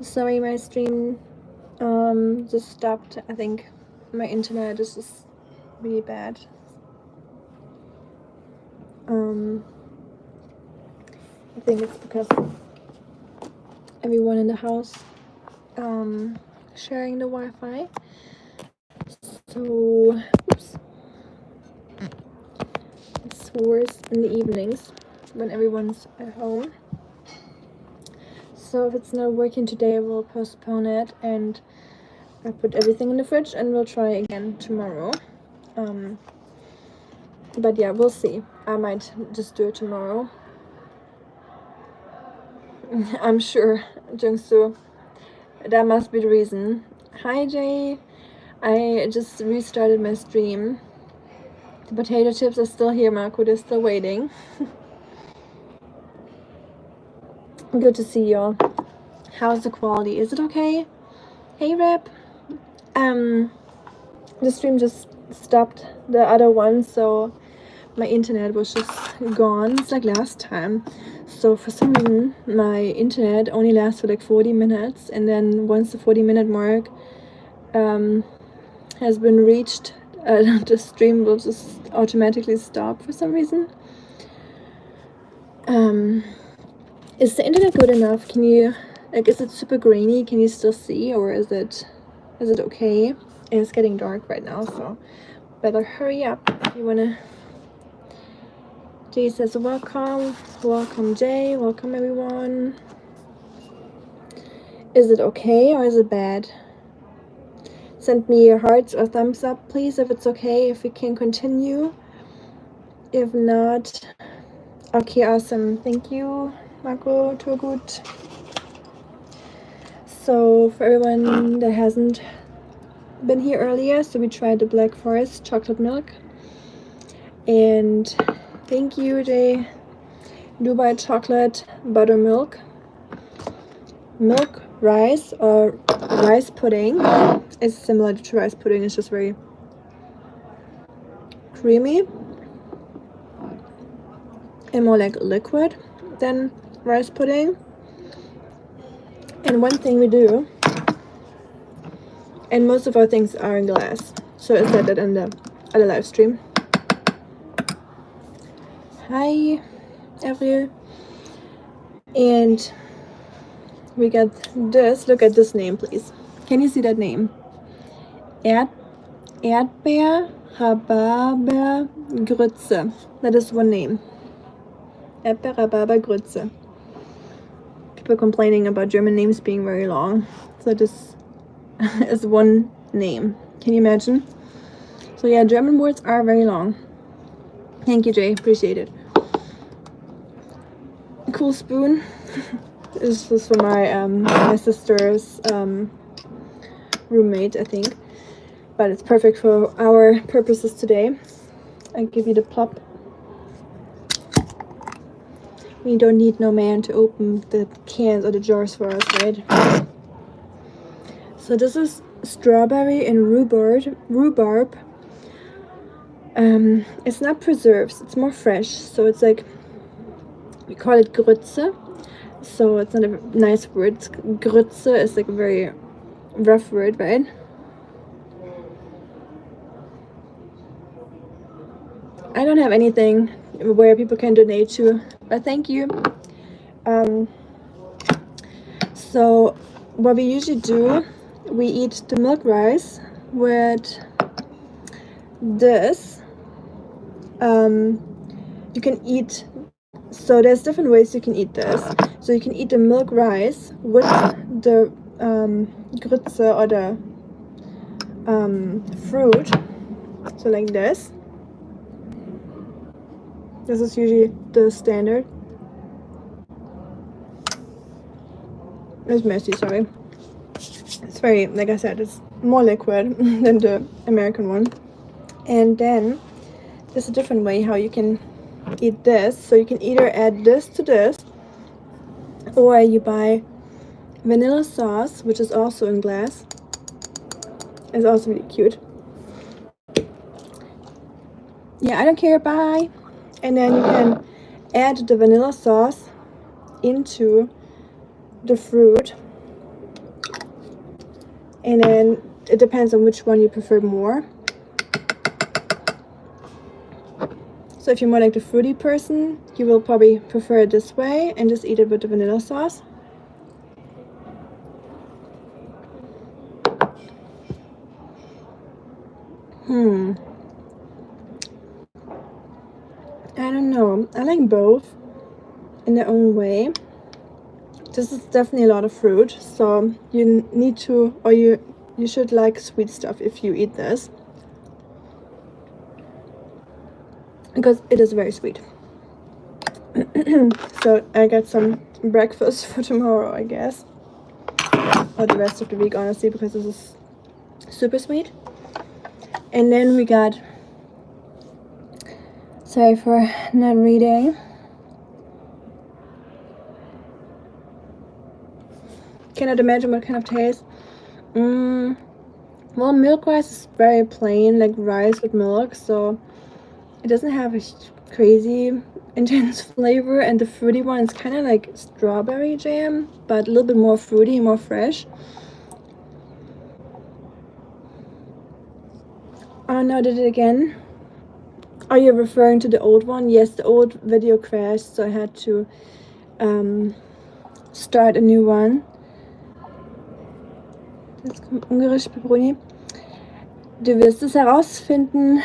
Sorry, my stream just stopped. I think my internet is just really bad. I think it's because everyone in the house sharing the Wi-Fi. So, oops. It's worse in the evenings when everyone's at home. So if it's not working today, I will postpone it and I put everything in the fridge and we'll try again tomorrow. But yeah, we'll see. I might just do it tomorrow. I'm sure, Jungsu. That must be the reason. Hi, Jay. I just restarted my stream. The potato chips are still here, Marco. They're still waiting. Good to see y'all. How's the quality? Is it okay? Hey, Rep. The stream just stopped the other one, so my internet was just gone. It's like last time. So for some reason, my internet only lasts for like 40 minutes, and then once the 40-minute mark has been reached, the stream will just automatically stop for some reason. Is the internet good enough? Can you, like, is it super grainy? Can you still see, or is it okay? It's getting dark right now, so better hurry up if you wanna. Jay says welcome. Welcome, Jay. Welcome, everyone. Is it okay or is it bad? Send me your hearts or thumbs up, please, if it's okay, if we can continue. If not, okay, awesome. Thank you, Marco. Too good. So for everyone that hasn't been here earlier, so we tried the Black Forest chocolate milk. And thank you, Jay. Dubai chocolate buttermilk. Milk rice or rice pudding is similar to rice pudding. It's just very creamy and more like liquid than rice pudding. And one thing we do, and most of our things are in glass, so I said that in the other live stream. Hi, Avril. And we got this. Look at this name, please. Can you see that name? Erdbeer Rhabarber Grütze. That is one name. Erdbeer Rhabarber Grütze. People complaining about German names being very long. So this is one name. Can you imagine? So yeah, German words are very long. Thank you, Jay. Appreciate it. Cool spoon. This was for my sister's roommate, I think. But it's perfect for our purposes today. I give you the plop. We don't need no man to open the cans or the jars for us, right? So this is strawberry and rhubarb. It's not preserves, it's more fresh. So it's like, we call it Grütze. So it's not a nice word. Grütze is like a very rough word, right? I don't have anything where people can donate to, but thank you. So what we usually do, we eat the milk rice with this. You can eat, so there's different ways you can eat this. So you can eat the milk rice with the Grütze or the fruit. So like this. This is usually the standard. It's messy, sorry. It's very, like I said, it's more liquid than the American one. And then there's a different way how you can eat this. So you can either add this to this, or you buy vanilla sauce, which is also in glass. It's also really cute. Yeah, I don't care, bye. And then you can add the vanilla sauce into the fruit. And then it depends on which one you prefer more. So if you're more like the fruity person, you will probably prefer it this way and just eat it with the vanilla sauce. I don't know. I like both in their own way. This is definitely a lot of fruit, so you need to, or you should like sweet stuff if you eat this, because it is very sweet. So I got some breakfast for tomorrow, I guess, or the rest of the week, honestly, because this is super sweet. And then we got, sorry for not reading, cannot imagine what kind of taste. Well, milk rice is very plain, like rice with milk, so it doesn't have a crazy intense flavor. And the fruity one is kind of like strawberry jam, but a little bit more fruity, more fresh. Oh no, did it again? Are you referring to the old one? Yes, the old video crashed, so I had to start a new one. Jetzt kommt ungarisch Peperoni. Du wirst es herausfinden.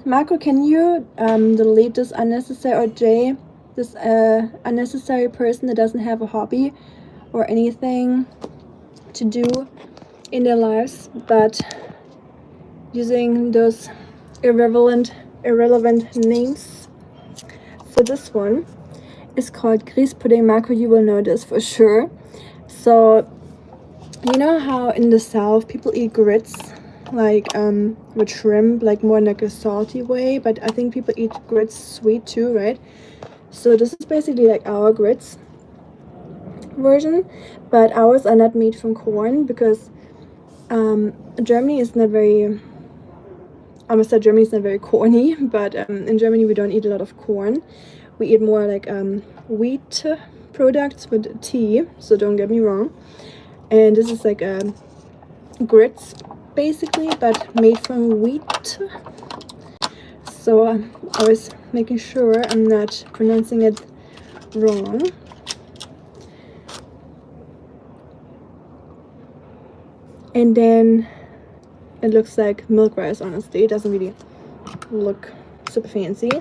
Marco, can you delete this unnecessary, or Jay, this unnecessary person that doesn't have a hobby or anything to do in their lives, but using those irrelevant names. So this one is called Grieß pudding. Marco, you will know this for sure. So you know how in the South people eat grits like with shrimp, like more in like a salty way, but I think people eat grits sweet too, right? So this is basically like our grits version, but ours are not made from corn, because Germany is not very, I must say Germany is not very corny, but in Germany we don't eat a lot of corn. We eat more like wheat products with tea, so don't get me wrong. And this is like grits basically, but made from wheat. So I was making sure I'm not pronouncing it wrong. And then it looks like milk rice, honestly. It doesn't really look super fancy,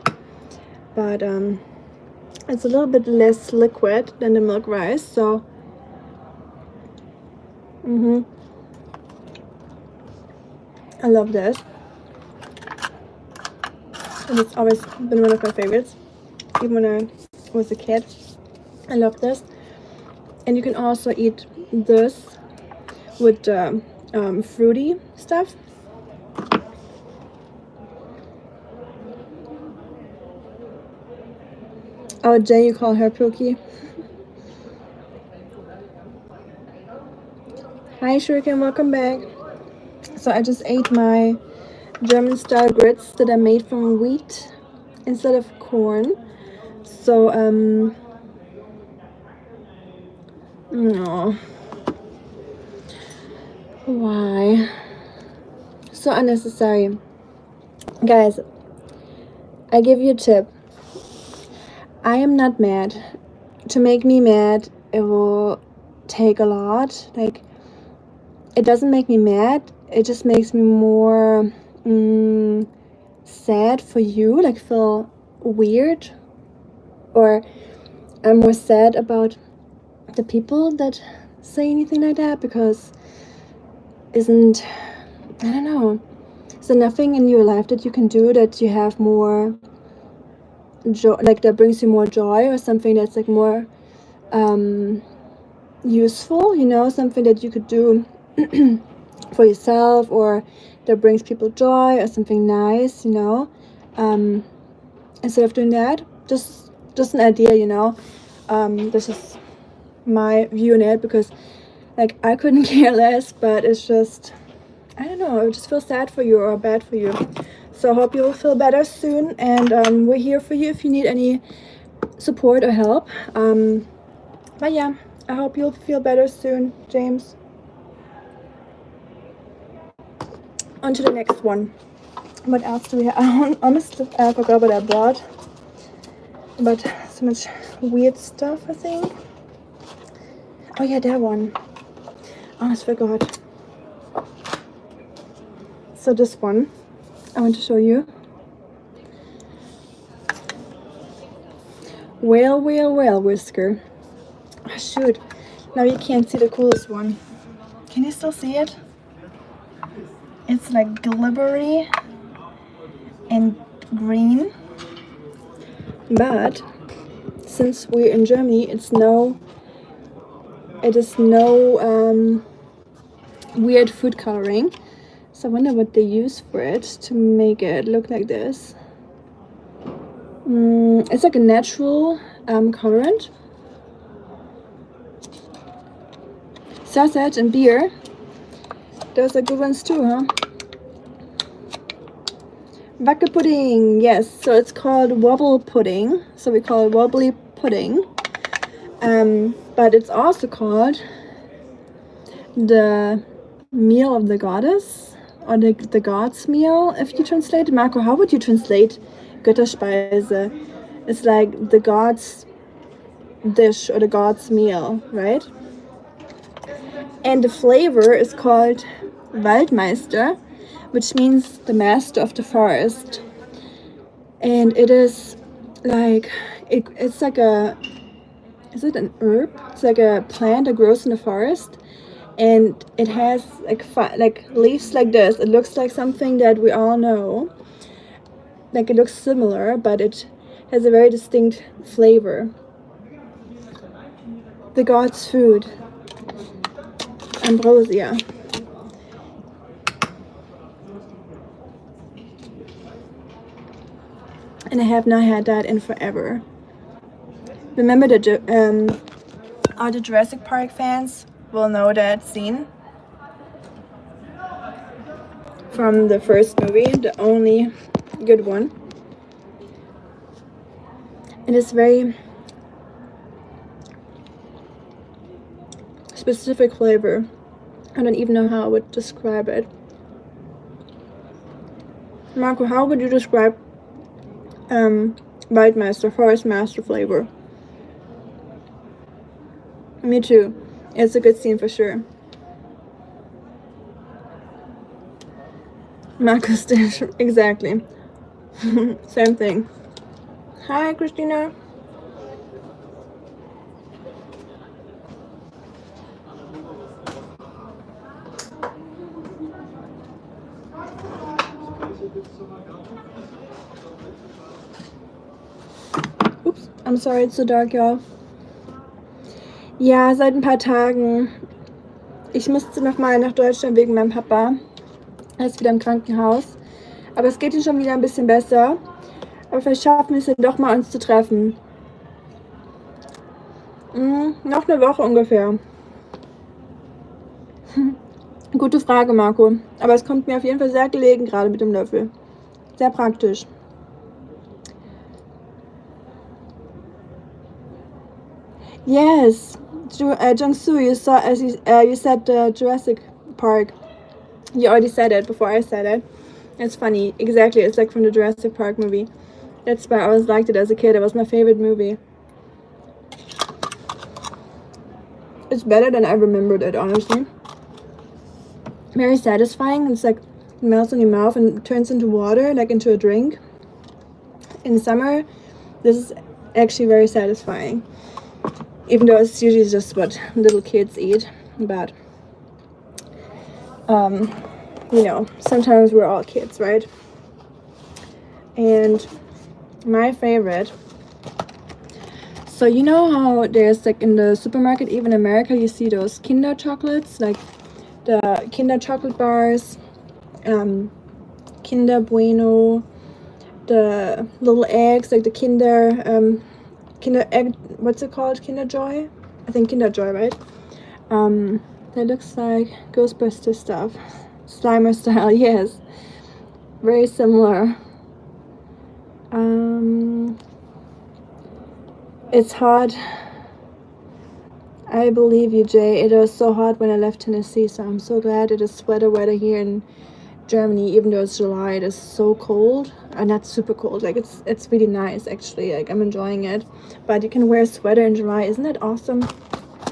but it's a little bit less liquid than the milk rice, so I love this. And it's always been one of my favorites, even when I was a kid. I love this. And you can also eat this with fruity stuff. Oh, Jay, you call her Pookie. Hi, Shuriken, welcome back. So I just ate my German style grits that are made from wheat instead of corn. So no, why so unnecessary? Guys, I give you a tip. I am not mad. To make me mad, it will take a lot. Like, it doesn't make me mad, it just makes me more sad for you, like feel weird, or I'm more sad about the people that say anything like that, because I don't know, is there nothing in your life that you can do that you have more joy, like that brings you more joy, or something that's like more useful, you know, something that you could do for yourself, or that brings people joy, or something nice, you know, instead of doing that? Just an idea, you know. This is my view on it, because like I couldn't care less, but it's just, I don't know, I just feel sad for you or bad for you. So I hope you will feel better soon, and we're here for you if you need any support or help. But yeah, I hope you'll feel better soon, James. On to the next one. What else do we have? I honestly forgot what I bought. But so much weird stuff, I think. Oh yeah, that one. I almost forgot. So this one, I want to show you. Whale whisker. Oh, shoot. Now you can't see the coolest one. Can you still see it? It's like glibbery and green. But since we're in Germany, it is no weird food coloring. So I wonder what they use for it to make it look like this. It's like a natural colorant. Sausage and beer. Those are good ones too, huh? Wackel pudding, yes. So it's called wobble pudding. So we call it wobbly pudding. But it's also called the meal of the goddess, or the god's meal, if you translate. Marco, how would you translate Götterspeise? It's like the god's dish or the god's meal, right? And the flavor is called Waldmeister, which means the master of the forest. And it is like, it's like a, is it an herb? It's like a plant that grows in the forest. And it has like leaves like this. It looks like something that we all know. Like it looks similar, but it has a very distinct flavor. The god's food. Ambrosia. And I have not had that in forever. Remember all the Jurassic Park fans will know that scene from the first movie, the only good one. It is very specific flavor. I don't even know how I would describe it. Marco, how would you describe Waldmeister, Forest Master flavor? Me too. It's a good scene for sure. Marco's dish, exactly. Same thing. Hi, Christina. Oops, I'm sorry it's so dark, y'all. Ja, seit ein paar Tagen. Ich musste nochmal nach Deutschland wegen meinem Papa. Er ist wieder im Krankenhaus. Aber es geht ihm schon wieder ein bisschen besser. Aber vielleicht schaffen wir es ja doch mal, uns zu treffen. Noch eine Woche ungefähr. Gute Frage, Marco. Aber es kommt mir auf jeden Fall sehr gelegen, gerade mit dem Löffel. Sehr praktisch. Yes, Jung-Soo, you saw, as you said, Jurassic Park. You already said it before I said it. It's funny, exactly. It's like from the Jurassic Park movie. That's why I always liked it as a kid. It was my favorite movie. It's better than I remembered it, honestly. Very satisfying. It's like it melts in your mouth and turns into water, like into a drink. In summer, this is actually very satisfying. Even though it's usually just what little kids eat. But, you know, sometimes we're all kids, right? And my favorite. So you know how there's like in the supermarket, even in America, you see those Kinder chocolates, like the Kinder chocolate bars, Kinder Bueno, the little eggs, like the Kinder egg, what's it called? Kinder Joy? I think Kinder Joy, right? That looks like Ghostbuster stuff. Slimer style, yes. Very similar. It's hot. I believe you, Jay. It was so hot when I left Tennessee, so I'm so glad it is sweater weather here in Germany, even though it's July. It is so cold, and not super cold. Like it's really nice actually. Like I'm enjoying it. But you can wear a sweater in July. Isn't that awesome?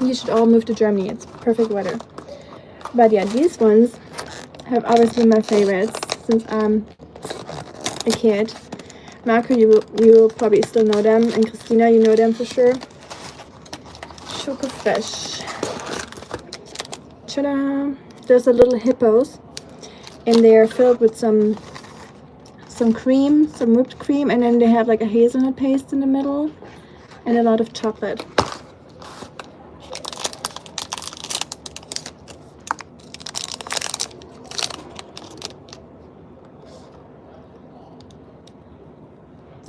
You should all move to Germany. It's perfect weather. But yeah, these ones have always been my favorites since I'm a kid. Marco, you will probably still know them, and Christina, you know them for sure. Choco Fresh. Ta-da! There's a little hippos, and they're filled with some cream, some whipped cream, and then they have like a hazelnut paste in the middle, and a lot of chocolate.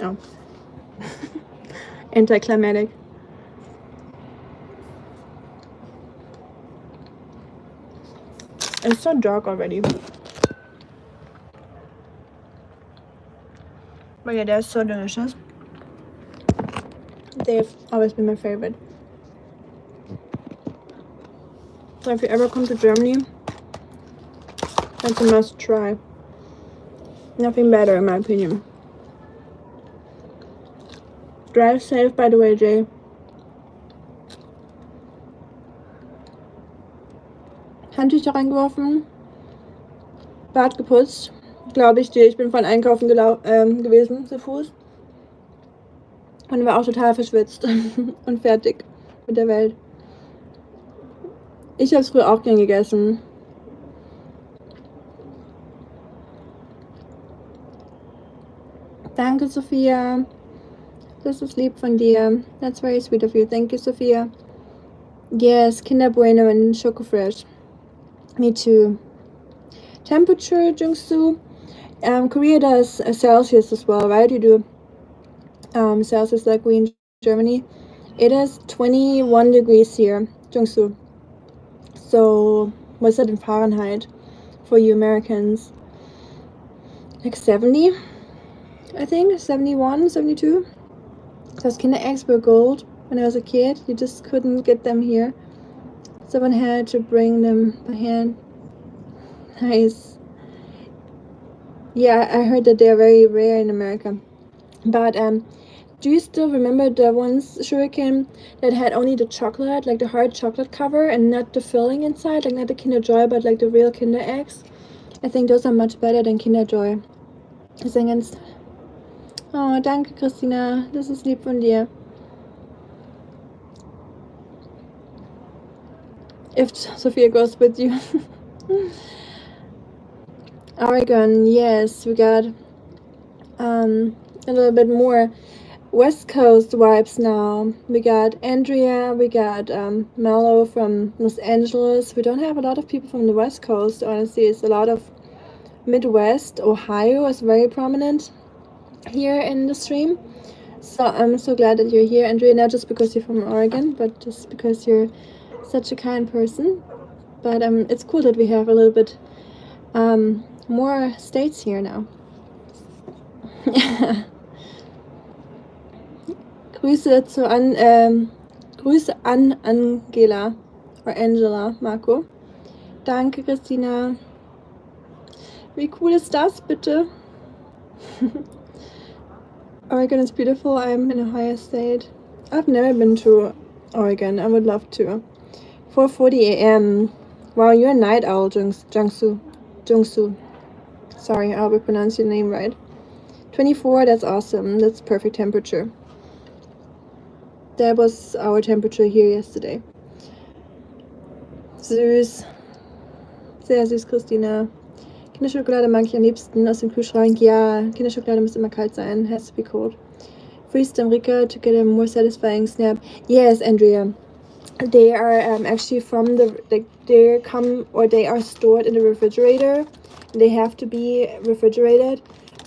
Oh. Anticlimactic. It's so dark already. But yeah, they're so delicious. They've always been my favorite. So if you ever come to Germany, that's a must try. Nothing better in my opinion. Drive safe, by the way, Jay. Handtücher reingeworfen. Bad geputzt. Glaube ich dir. Ich bin vorhin einkaufen gewesen, zu Fuß. Und war auch total verschwitzt und fertig mit der Welt. Ich habe es früher auch gern gegessen. Danke, Sophia. Das ist lieb von dir. That's very sweet of you. Thank you, Sophia. Yes, Kinder Bueno and Choco Fresh. Me too. Temperature, Jungsu. Korea does Celsius as well, right? You do Celsius like we in Germany. It is 21 degrees here, Jungsu. So, what's that in Fahrenheit for you Americans? Like 70, I think. 71, 72. Those Kinder eggs were gold when I was a kid. You just couldn't get them here. Someone had to bring them by hand. Nice. Yeah, I heard that they're very rare in America. But do you still remember the ones, Shuriken, that had only the chocolate, like the hard chocolate cover, and not the filling inside, like not the Kinder Joy, but like the real Kinder eggs? I think those are much better than Kinder Joy. Oh, danke, Christina. Das ist lieb von dir. If Sophia goes with you. Oregon, yes, we got a little bit more West Coast vibes now. We got Andrea, we got Mello from Los Angeles. We don't have a lot of people from the West Coast, honestly. It's a lot of Midwest. Ohio is very prominent here in the stream. So I'm so glad that you're here, Andrea, not just because you're from Oregon, but just because you're such a kind person. But it's cool that we have a little bit more states here now. Grüße an Angela or Angela, Marco. Danke, Christina. Wie cool ist das, bitte? Oregon is beautiful. I'm in Ohio State. I've never been to Oregon. I would love to. 4:40 a.m. Wow, you're a night owl, Jungsu. Sorry, I hope I pronounced your name right. 24, that's awesome. That's perfect temperature. That was our temperature here yesterday. Süß. Sehr süß, Christina. Kinderschokolade mag ich am liebsten aus dem Kühlschrank. Ja, Kinderschokolade muss immer kalt sein. Has to be cold. Freeze them, Rika, to get a more satisfying snap. Yes, Andrea. They are actually from they are stored in the refrigerator. They have to be refrigerated,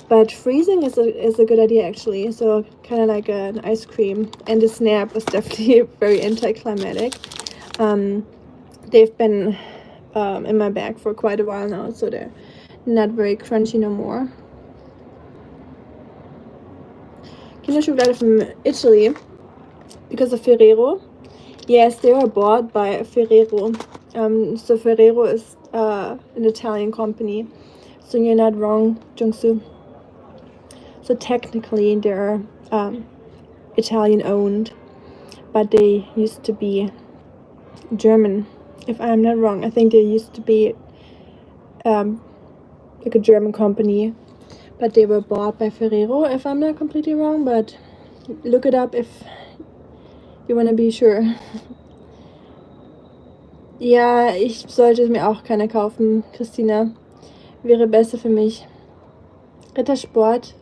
but freezing is a good idea actually. So kind of like an ice cream, and the snap was definitely very anticlimactic. They've been in my bag for quite a while now, so they're not very crunchy no more. Kinderschokolade from Italy because of Ferrero. Yes, they were bought by Ferrero. So Ferrero is an Italian company. So you're not wrong, Jungsu. So technically they're Italian owned, but they used to be German. If I'm not wrong, I think they used to be like a German company, but they were bought by Ferrero, if I'm not completely wrong, but look it up if you want to be sure. Ja, ich sollte mir auch keine kaufen, Christina. Wäre besser für mich. Rittersport.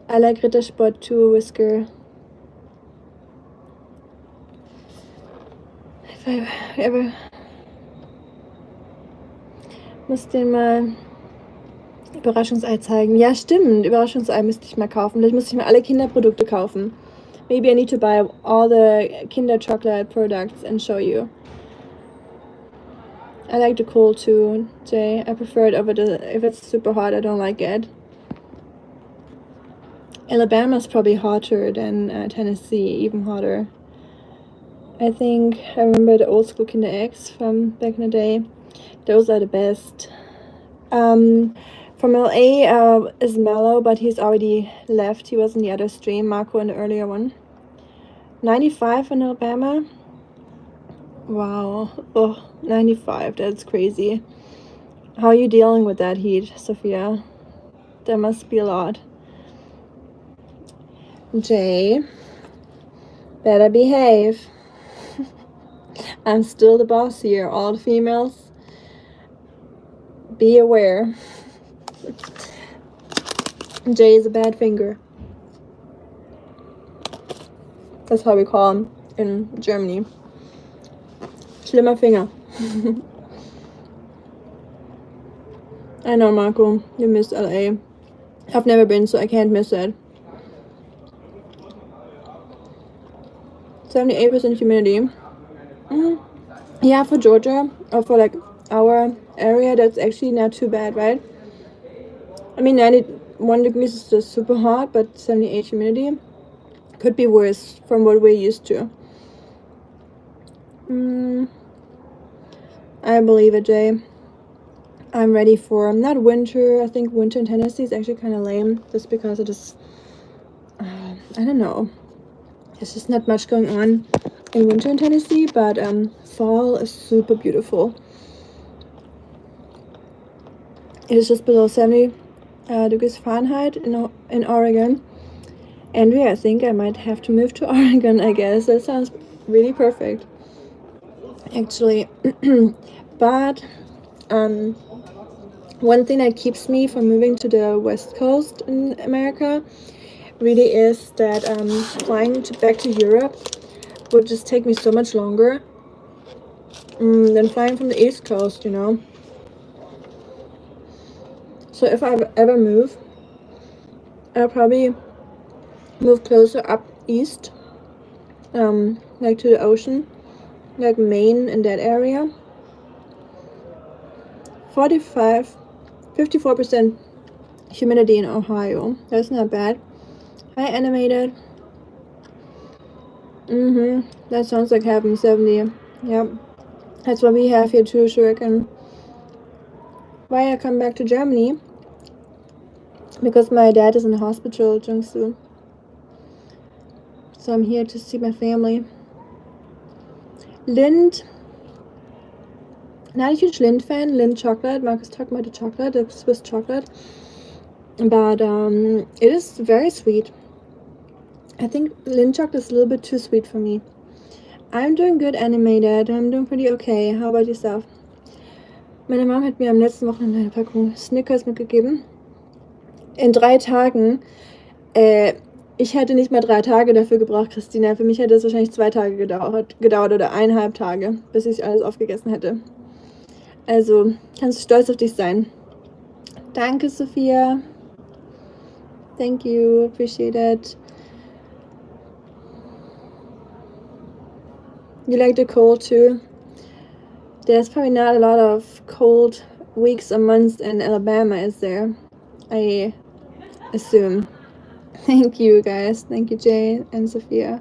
I like Rittersport too, Whisker. If I ever... Muss den mal Überraschungsei zeigen. Ja, stimmt. Überraschungsei müsste ich mal kaufen. Vielleicht muss ich mal alle Kinderprodukte kaufen. Maybe I need to buy all the Kinder chocolate products and show you. I like the cold too, Jay. I prefer it over if it's super hot, I don't like it. Alabama's probably hotter than Tennessee, even hotter. I think I remember the old school Kinder Eggs from back in the day. Those are the best. From LA is Mellow, but he's already left. He was in the other stream, Marco in the earlier one. 95 in Alabama. Wow. Oh, 95. That's crazy. How are you dealing with that heat, Sophia? There must be a lot. Jay, better behave. I'm still the boss here. All the females, be aware. Jay is a bad finger. That's how we call him in Germany. Schlimmer Finger. I know, Marco, you miss LA. I've never been, so I can't miss it. 78% humidity. Yeah, for Georgia, or for like our area, that's actually not too bad, right? I mean, 91 degrees is just super hot, but 78 humidity could be worse from what we're used to. I believe it, Jay. I'm ready for not winter. I think winter in Tennessee is actually kind of lame, just because it is. I don't know. There's just not much going on in winter in Tennessee, but fall is super beautiful. It is just below 70 degrees Fahrenheit in Oregon. Andrea, I think I might have to move to Oregon, I guess. That sounds really perfect, actually. But one thing that keeps me from moving to the West Coast in America really is that flying back to Europe would just take me so much longer than flying from the East Coast, you know. So if I ever move, I'll probably move closer up east, like to the ocean, like Maine and that area. 54% humidity in Ohio. That's not bad. Hi, animated. That sounds like having 70. Yep. That's what we have here too, Shuriken. Why I come back to Germany? Because my dad is in the hospital, Jungsu. So I'm here to see my family. Lind. Not a huge Lind fan. Lind chocolate. Marcus talked about the chocolate, the Swiss chocolate. But it is very sweet. I think Lind chocolate is a little bit too sweet for me. I'm doing good, animated. I'm doing pretty okay. How about yourself? Meine Mom hat mir am letzten Wochenende eine Packung Snickers mitgegeben. In 3 Tagen. Ich hätte nicht mal 3 Tage dafür gebraucht, Christina. Für mich hätte es wahrscheinlich 2 Tage gedauert oder 1,5 Tage, bis ich alles aufgegessen hätte. Also, kannst du stolz auf dich sein. Danke, Sophia. Thank you. Appreciate it. You like the cold too? There's probably not a lot of cold weeks or months in Alabama, is there? I assume. Thank you, guys. Thank you, Jay and Sophia.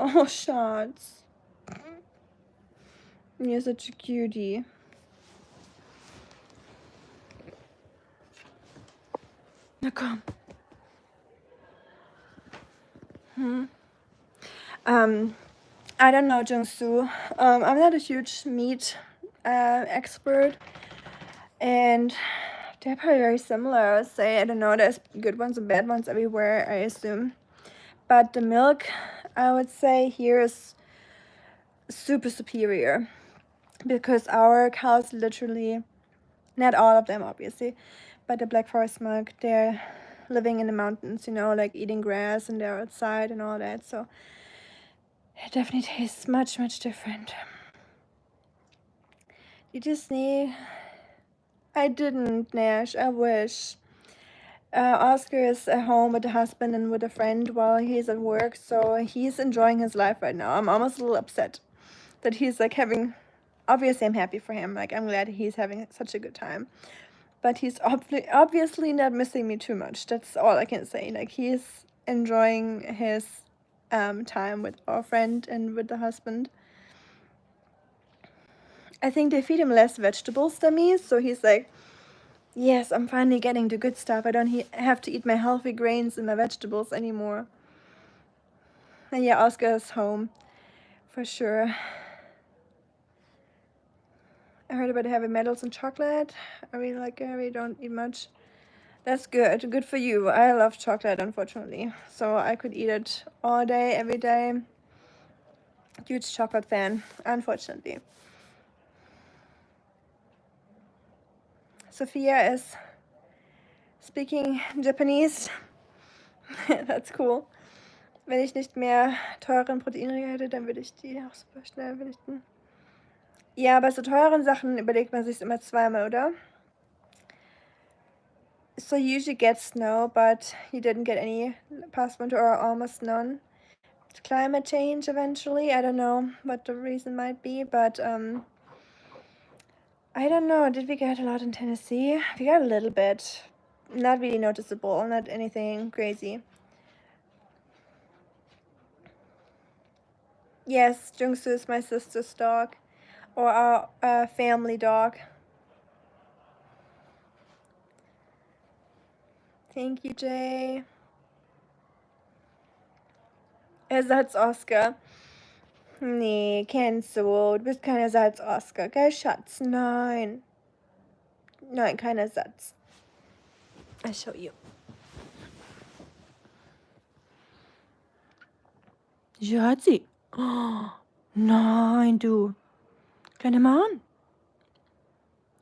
Oh, Schatz. You're such a cutie. Na komm. I don't know, Jungsu. I'm not a huge meat expert, and they're probably very similar. I would say, I don't know. There's good ones and bad ones everywhere, I assume. But the milk, I would say, here is super superior, because our cows literally, not all of them obviously, but the Black Forest milk, they're living in the mountains, you know, like eating grass, and they're outside and all that. So it definitely tastes much, much different. You just need... I didn't, Nash. I wish. Oscar is at home with the husband and with a friend while he's at work, so he's enjoying his life right now. I'm almost a little upset that he's like having... Obviously, I'm happy for him. Like, I'm glad he's having such a good time. But he's obviously not missing me too much. That's all I can say. Like, he's enjoying his time with our friend and with the husband. I think they feed him less vegetables than me, so he's like, yes, I'm finally getting the good stuff. I don't have to eat my healthy grains and my vegetables anymore. And yeah, Oscar is home, for sure. I heard about heavy metals and chocolate. I really like it. I really don't eat much. That's good. Good for you. I love chocolate, unfortunately. So I could eat it all day, every day. Huge chocolate fan, unfortunately. Sophia is speaking Japanese. That's cool. Wenn ich nicht mehr teuren Proteinriegel hätte, dann würde ich die auch super schnell vernichten. Ja, bei so teuren Sachen überlegt man sich immer zweimal, oder? So you usually get snow, but you didn't get any past winter or almost none. Climate change eventually. I don't know what the reason might be, but I don't know. Did we get a lot in Tennessee? We got a little bit. Not really noticeable, not anything crazy. Yes, Jungsu is my sister's dog, or our family dog. Thank you, Jay. Ersatz-Oscar. Nee, Kenzo, du bist kein Ersatz-Oscar, gell, Schatz? Nein. Nein, kein Ersatz. I'll show you. Schatzi. Oh, nein, du. Kleiner Mann.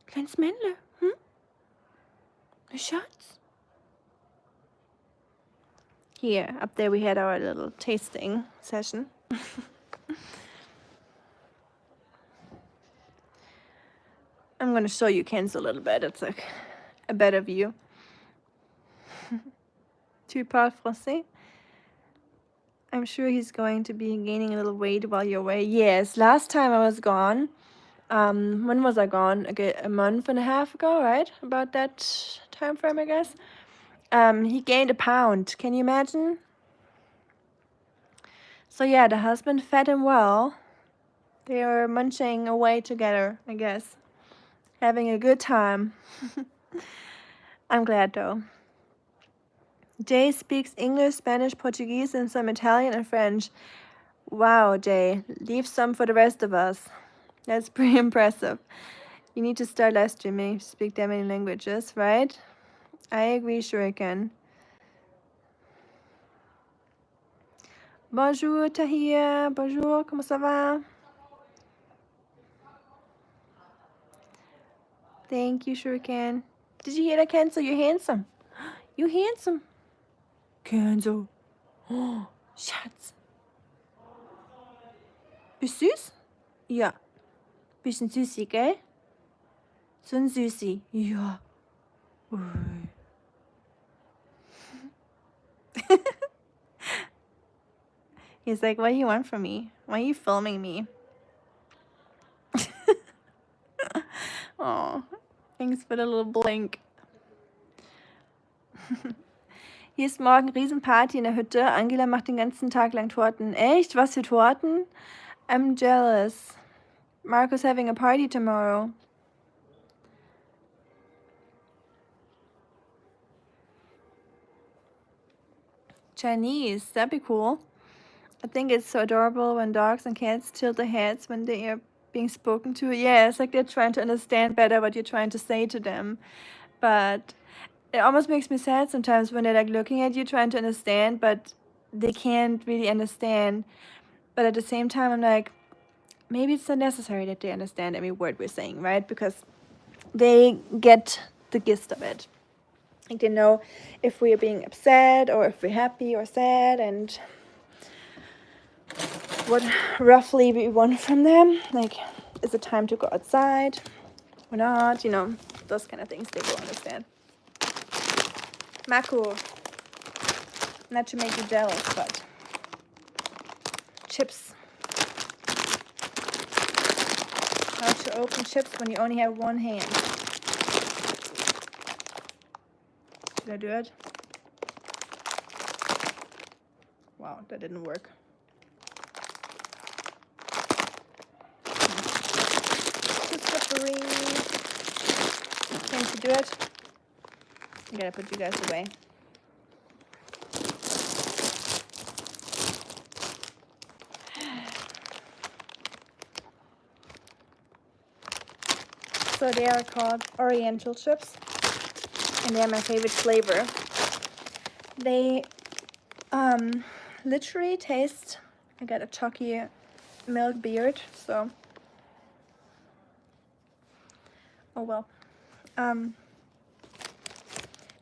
Kleines Männle. Hm? Schatz. Here, up there we had our little tasting session. I'm going to show you Kenzo a little bit. It's like a better view. Tu parles français? I'm sure he's going to be gaining a little weight while you're away. Yes, last time I was gone, when was I gone? Okay, a month and a half ago, right? About that time frame, I guess. He gained a pound. Can you imagine? So yeah, the husband fed him well. They were munching away together, I guess. Having a good time. I'm glad though. Jay speaks English, Spanish, Portuguese, and some Italian and French. Wow, Jay. Leave some for the rest of us. That's pretty impressive. You need to start live streaming to speak that many languages, right? I agree, Shuriken. Bonjour, Tahir. Bonjour, comment ça va? Thank you, Shuriken. Did you hear that, Kenzo? You're handsome. You're handsome. Kenzo. Oh, Schatz. Bist süß? Ja. Bisschen süßi, gell? So ein Süßi. Ja. Ui. He's like, what do you want from me? Why are you filming me? Oh, thanks for the little blink. Hier ist morgen Riesenparty in der Hütte. Angela macht den ganzen Tag lang Torten. Echt? Was für Torten? I'm jealous. Marco's having a party tomorrow. Chinese, that'd be cool. I think it's so adorable when dogs and cats tilt their heads when they are being spoken to. Yeah, it's like they're trying to understand better what you're trying to say to them. But it almost makes me sad sometimes when they're like looking at you trying to understand, but they can't really understand. But at the same time, I'm like, maybe it's not necessary that they understand every word we're saying, right? Because they get the gist of it. Like they know if we are being upset or if we're happy or sad and what roughly we want from them. Like, is it time to go outside or not? You know, those kind of things they will understand. Mako, not to make you jealous, but chips. How to open chips when you only have one hand. Should I do it? Wow, that didn't work. Too slippery. Can't you do it? I gotta put you guys away. So they are called oriental chips, and they're my favorite flavor. They literally taste, I got a chalky milk beard, so oh well.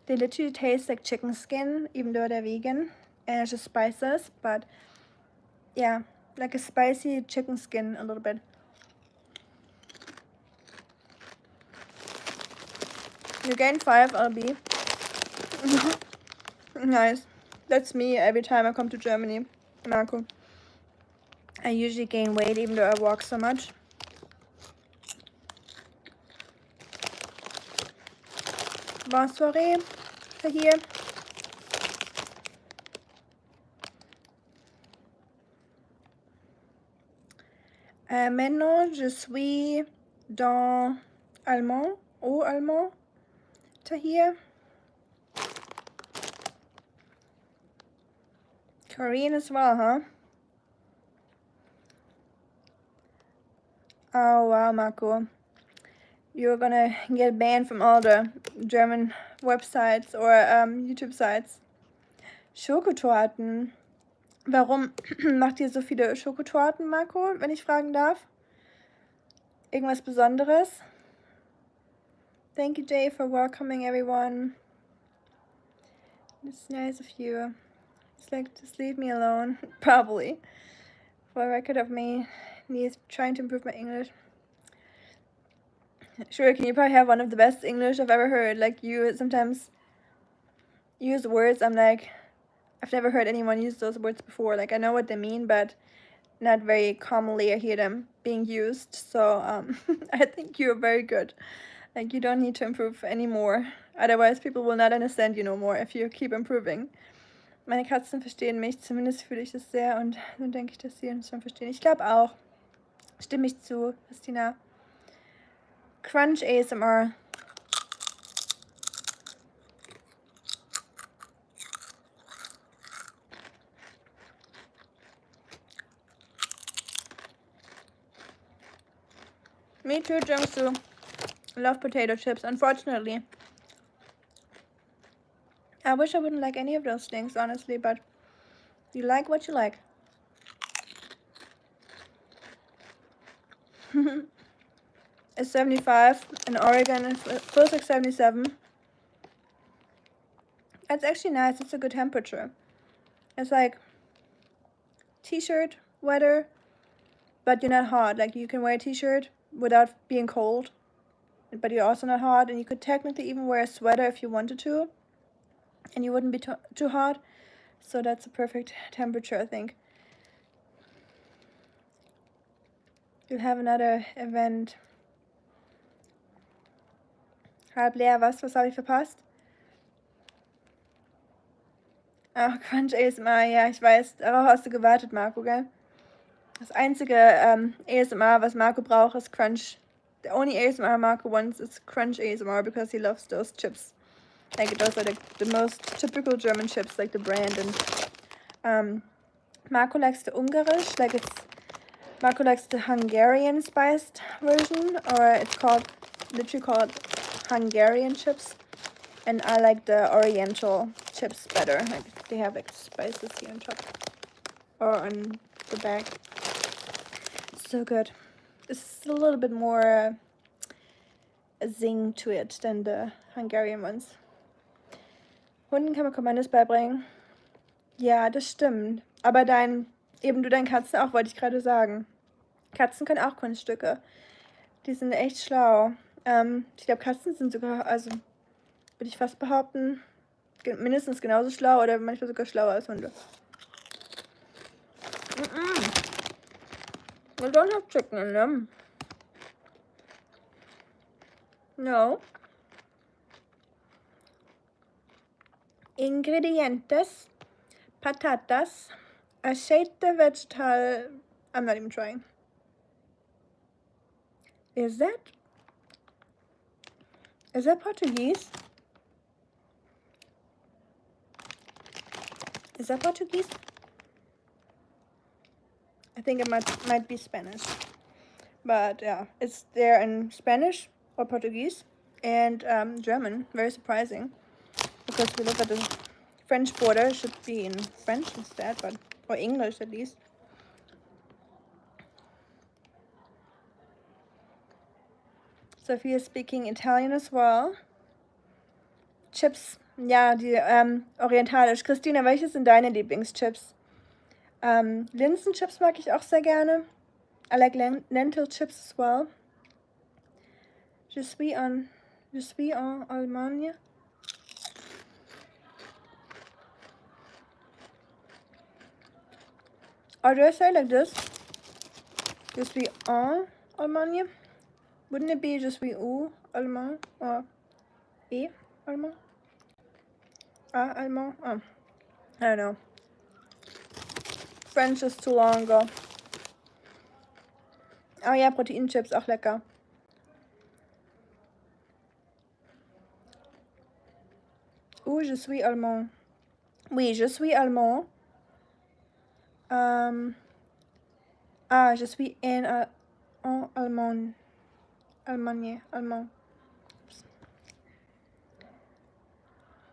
They literally taste like chicken skin, even though they're vegan, and it's just spices, but yeah, like a spicy chicken skin a little bit. You gain 5 lb. Nice. That's me every time I come to Germany, Marco. I usually gain weight even though I walk so much. Bonne soirée für hier. Maintenant, je suis dans allemand, au allemand, Tahir. Korean as well, huh? Oh wow, Marco. You're gonna get banned from all the German websites or YouTube sites. Schokotorten. Warum macht ihr so viele Schokotorten, Marco, wenn ich fragen darf? Irgendwas Besonderes? Thank you, Jay, for welcoming everyone. It's nice of you. It's like, just leave me alone. Probably. For a record of me trying to improve my English. Sure, can you probably have one of the best English I've ever heard. Like, you sometimes use words I'm like, I've never heard anyone use those words before. Like, I know what they mean, but not very commonly I hear them being used. So I think you're very good. Like, you don't need to improve anymore. Otherwise, people will not understand you no more if you keep improving. Meine Katzen verstehen mich, zumindest fühle ich das sehr und nun denke ich, dass sie uns schon verstehen. Ich glaube auch. Stimme ich zu, Christina. Crunch ASMR. Me too, Jungsu. Love potato chips, unfortunately. I wish I wouldn't like any of those things, honestly, but you like what you like. It's 75 in Oregon. It feels like 77. It's actually nice. It's a good temperature. It's like t-shirt weather, but you're not hot. Like, you can wear a t-shirt without being cold, but you're also not hot, and you could technically even wear a sweater if you wanted to, and you wouldn't be too hot. So that's a perfect temperature, I think. You'll have another event. Halb leer, was habe ich verpasst? Ach, Crunch ASMR, ja, ich weiß. Darauf hast du gewartet, Marco, gell? Das einzige ASMR, was Marco braucht, ist Crunch. The only ASMR Marco wants is Crunch ASMR because he loves those chips. Like, those are the most typical German chips, like the brand. And Marco likes the Ungarisch, like Marco likes the Hungarian spiced version, or it's literally called Hungarian chips. And I like the Oriental chips better. Like, they have like spices here on top or on the back. So good. This is a little bit more zing to it than the Hungarian ones. Hunden kann man Kommandos beibringen. Ja, das stimmt. Aber deinen Katzen auch, wollte ich gerade sagen. Katzen können auch Kunststücke. Die sind echt schlau. Ich glaube, Katzen sind sogar, also würde ich fast behaupten, mindestens genauso schlau oder manchmal sogar schlauer als Hunde. We don't have chicken in them. No. Ingredientes: patatas, aceite vegetal. I'm not even trying. Is that Portuguese? Is that Portuguese? I think it might be Spanish. But yeah, it's there in Spanish or Portuguese and German. Very surprising. Because if we look at the French border, it should be in French instead, or English at least. Sophia is speaking Italian as well. Chips, ja, die orientalisch. Christina, welche sind deine Lieblingschips? Linsenchips mag ich auch sehr gerne. I like lentil chips as well. Je suis en Allemagne. Or do I say like this? Je suis en Allemagne? Wouldn't it be je suis où allemand or et allemand? Allemand? Oh, I don't know. French is too long ago. Oh ja, Proteinchips, auch lecker. Je suis allemand. Oui, je suis allemand. Je suis en Allemagne. Allemand. Ups.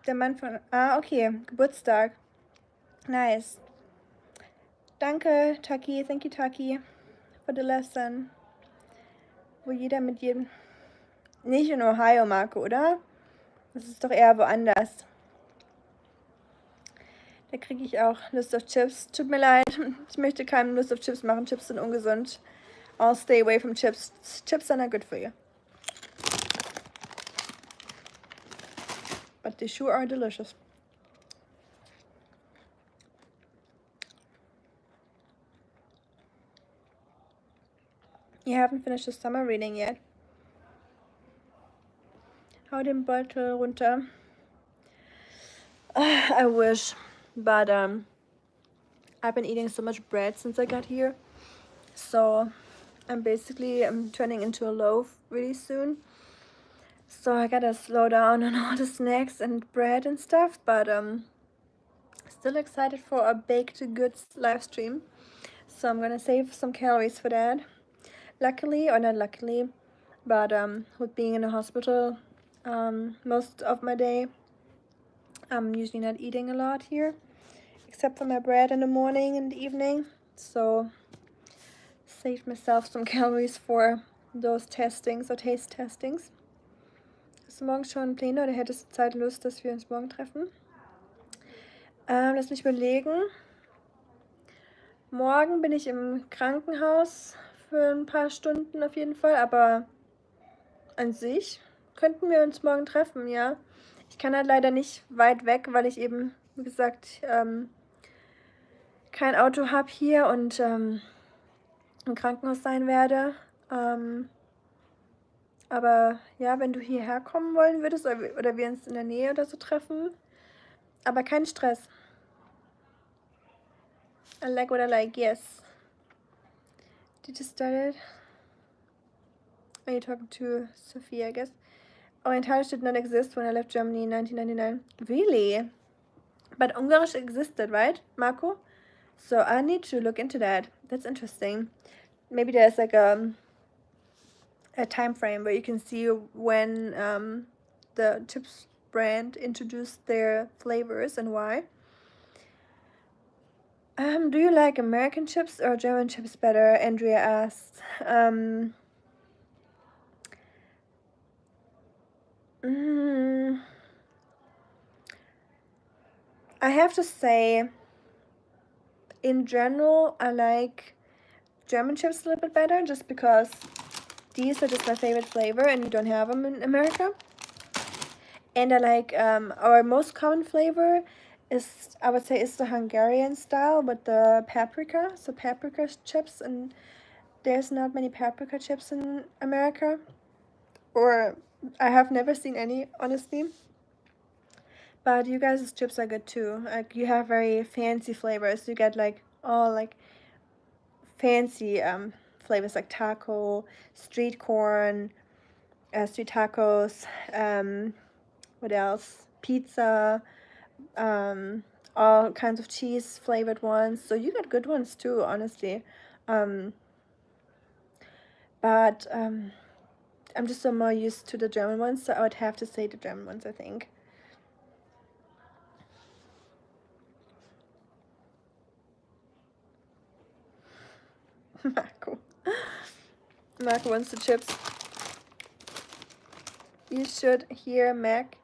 Der Mann von... okay. Geburtstag. Nice. Danke, Taki. Thank you, Taki, for the lesson. Wo jeder mit jedem... Nicht in Ohio, Marco, oder? Das ist doch eher woanders. Da kriege ich auch Lust auf Chips. Tut mir leid. Ich möchte keinem Lust auf Chips machen. Chips sind ungesund. I'll stay away from chips. Chips are not good for you. But they sure are delicious. You haven't finished the summer reading yet. Hau den Beutel runter. I wish. But I've been eating so much bread since I got here. So I'm turning into a loaf really soon. So I gotta slow down on all the snacks and bread and stuff. But still excited for a baked goods live stream. So I'm gonna save some calories for that. Luckily, or not luckily, but with being in the hospital most of my day, I'm usually not eating a lot here, except for my bread in the morning and the evening. So saved myself some calories for those testings or taste testings. Hast du morgen schon Pläne oder hättest du Zeit, Lust, dass wir uns morgen treffen? Lass mich überlegen. Morgen bin ich im Krankenhaus für ein paar Stunden auf jeden Fall, aber an sich könnten wir uns morgen treffen, ja. Ich kann halt leider nicht weit weg, weil ich eben, wie gesagt, kein Auto habe hier und im Krankenhaus sein werde. Aber ja, wenn du hierher kommen wollen würdest oder wir uns in der Nähe oder so treffen, aber kein Stress. I like what I like, yes. Did you start it? Are you talking to Sophia, I guess? Oriental did not exist when I left Germany in 1999. Really? But Ungarisch existed, right, Marco? So I need to look into that. That's interesting. Maybe there's like a time frame where you can see when the chips brand introduced their flavors and why. Do you like American chips or German chips better? Andrea asked. I have to say, in general, I like German chips a little bit better just because these are just my favorite flavor and you don't have them in America. And I like our most common flavor is, I would say, is the Hungarian style with the paprika. So paprika chips, and there's not many paprika chips in America, or I have never seen any, honestly. But you guys' chips are good too. Like, you have very fancy flavors. You get like all like fancy flavors like taco, street corn, street tacos, what else? Pizza, all kinds of cheese flavored ones. So you got good ones too, honestly. But I'm just so more used to the German ones, so I would have to say the German ones, I think. Marco. Marco wants the chips. You should hear Mac.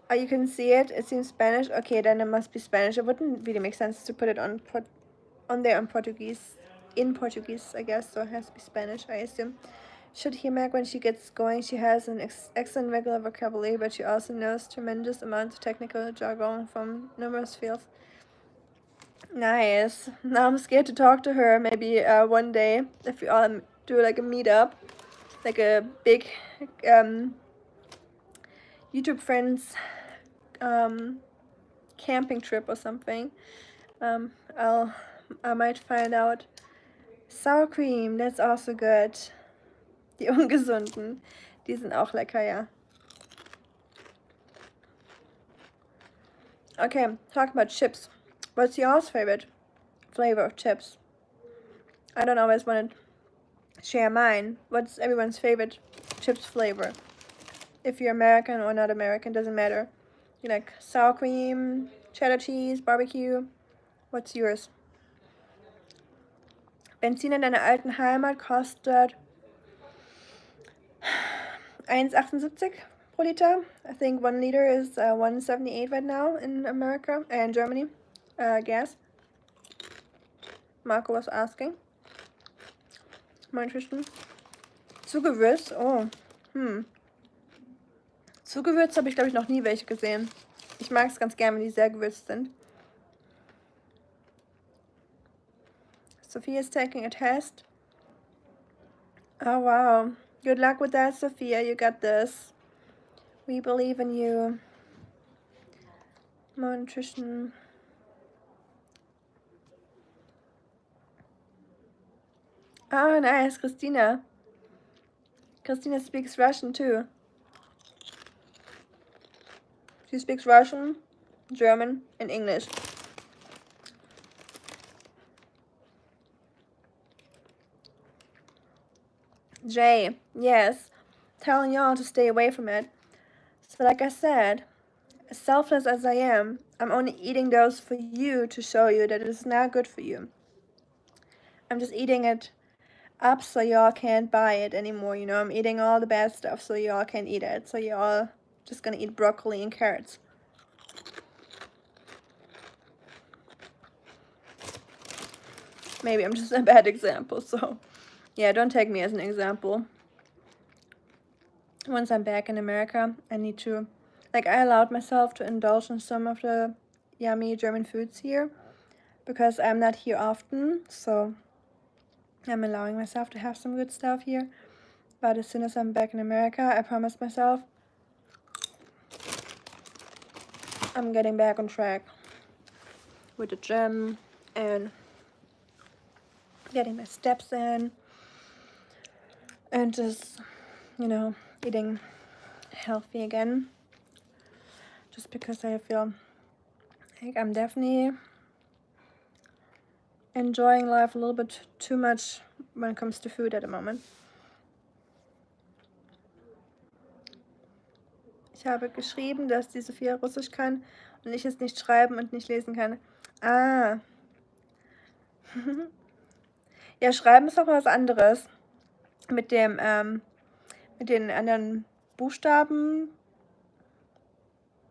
Oh, you can see it. It seems Spanish. Okay, then it must be Spanish. It wouldn't really make sense to put it on there in Portuguese. In Portuguese, I guess. So it has to be Spanish, I assume. Should hear Mac when she gets going. She has an excellent regular vocabulary, but she also knows tremendous amounts of technical jargon from numerous fields. Nice. Now I'm scared to talk to her. Maybe one day, if we all do like a meetup, like a big YouTube friends camping trip or something. I might find out. Sour cream, that's also good. Die ungesunden, die sind auch lecker, ja. Okay, talk about chips. What's yours favorite flavor of chips? I don't always want to share mine. What's everyone's favorite chips flavor? If you're American or not American, doesn't matter. You like sour cream, cheddar cheese, barbecue? What's yours? Benzin in deiner alten Heimat kostet 1,78 pro liter. I think 1 liter is 178 right now in America and Germany. Gas. Marco was asking. Mein Tristan. Zugewürzt? Oh. Zugewürzt habe ich, glaube ich, noch nie welche gesehen. Ich mag es ganz gerne, wenn die sehr gewürzt sind. Sophia is taking a test. Oh, wow. Good luck with that, Sophia. You got this. We believe in you. More nutrition. Oh, nice. Christina. Christina speaks Russian too. She speaks Russian, German, and English. Jay, yes, telling y'all to stay away from it. So like I said, as selfless as I am, I'm only eating those for you to show you that it's not good for you. I'm just eating it up so y'all can't buy it anymore, you know. I'm eating all the bad stuff so y'all can't eat it. So y'all just gonna eat broccoli and carrots. Maybe I'm just a bad example, so yeah, don't take me as an example. Once I'm back in America, I need to, like, I allowed myself to indulge in some of the yummy German foods here because I'm not here often, so I'm allowing myself to have some good stuff here. But as soon as I'm back in America, I promised myself I'm getting back on track with the gym and getting my steps in, and just, you know, eating healthy again, just because I feel like I'm definitely enjoying life a little bit too much when it comes to food at the moment. Ich habe geschrieben, dass die Sophia Russisch kann und ich es nicht schreiben und nicht lesen kann. Ah. Ja, schreiben ist doch mal was anderes. Mit den anderen Buchstaben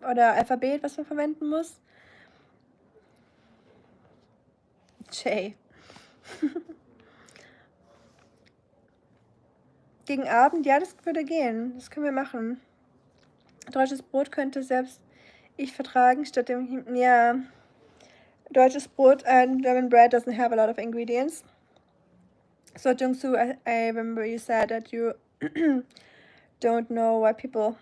oder Alphabet, was man verwenden muss. Jay. Gegen Abend, ja, das würde gehen. Das können wir machen. Deutsches Brot könnte selbst ich vertragen, statt dem, ja, deutsches Brot and German bread doesn't have a lot of ingredients. So Jungsu, I remember you said that you don't know why people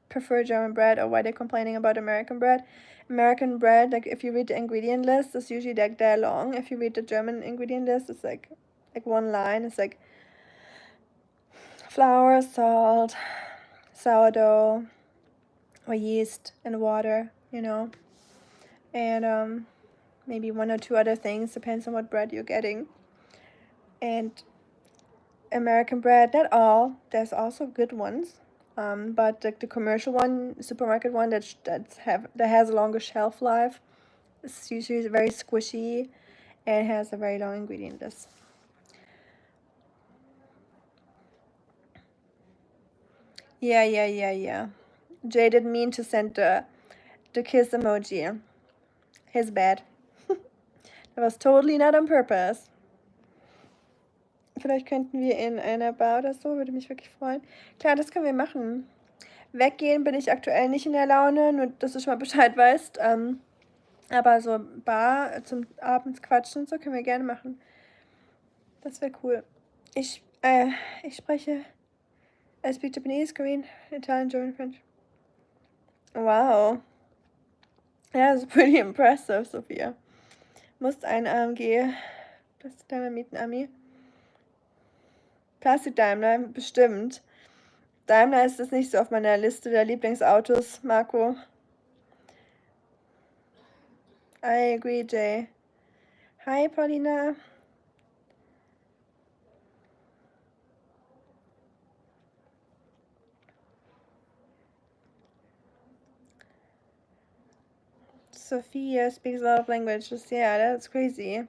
prefer German bread or why they're complaining about American bread. American bread, like if you read the ingredient list, it's usually like that long. If you read the German ingredient list, it's like one line. It's like flour, salt, sourdough, or yeast and water, you know, and maybe one or two other things, depends on what bread you're getting. And American bread, not all, there's also good ones, but the commercial one, supermarket one that has a longer shelf life, it's usually very squishy and has a very long ingredient list. Yeah. Jay didn't mean to send the kiss emoji. His bad. That was totally not on purpose. Vielleicht könnten wir in einer Bar oder so, würde mich wirklich freuen. Klar, das können wir machen. Weggehen bin ich aktuell nicht in der Laune, nur dass du schon mal Bescheid weißt. Aber so Bar zum Abends quatschen und so können wir gerne machen. Das wäre cool. Ich spreche I speak Japanese, Korean, Italian, German, French. Wow. Yeah, that's pretty impressive, Sophia. Musst ein AMG Plastikdaimler mieten, Ami. Plastikdaimler, bestimmt. Daimler ist es nicht so auf meiner Liste der Lieblingsautos, Marco. I agree, Jay. Hi, Paulina. Sophia speaks a lot of languages. Yeah, that's crazy.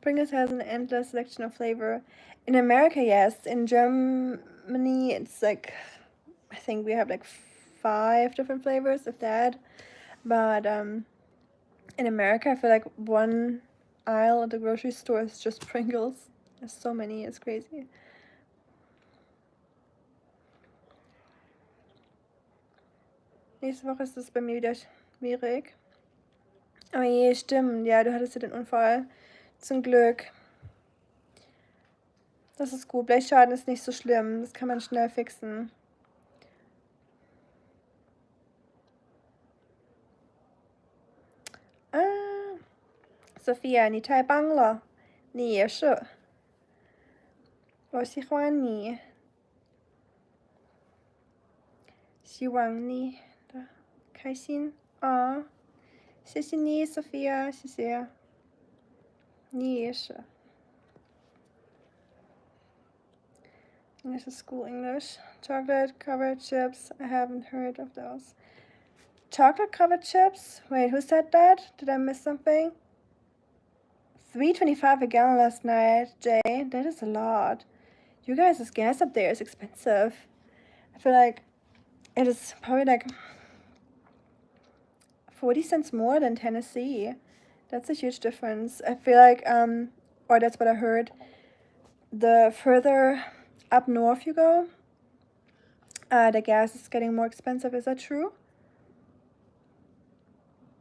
Pringles has an endless selection of flavor. In America, yes. In Germany, it's like, I think we have like 5 different flavors, if that. But in America, I feel like one aisle at the grocery store is just Pringles. There's so many, it's crazy. Nächste Woche ist es bei mir wieder schwierig. Oh je, stimmt. Ja, du hattest ja den Unfall. Zum Glück. Das ist gut. Blechschaden ist nicht so schlimm. Das kann man schnell fixen. Ah. Sophia, 你太棒了。你也是。我喜欢你。希望你的开心啊！谢谢你 ，Sophia， 谢谢。你也是。English is school English. Chocolate covered chips. I haven't heard of those. Chocolate covered chips? Wait, who said that? Did I miss something? $3.25 a gallon last night, Jay. That is a lot. You guys' gas up there is expensive. I feel like it is probably like 40 cents more than Tennessee. That's a huge difference. I feel like, or that's what I heard, the further up north you go, the gas is getting more expensive. Is that true?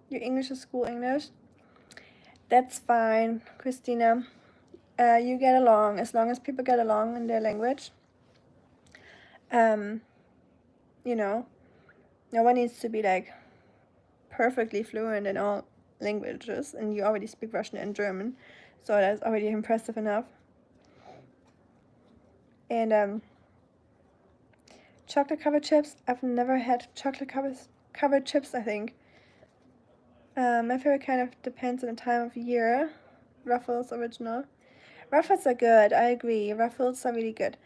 Your English is school English? That's fine, Christina. You get along, as long as people get along in their language. You know, no one needs to be like perfectly fluent and all. languages, and you already speak Russian and German, so that's already impressive enough. And chocolate covered chips. I've never had chocolate covered chips, I think. My favorite kind of depends on the time of year. Ruffles original. Ruffles are good, I agree. Ruffles are really good.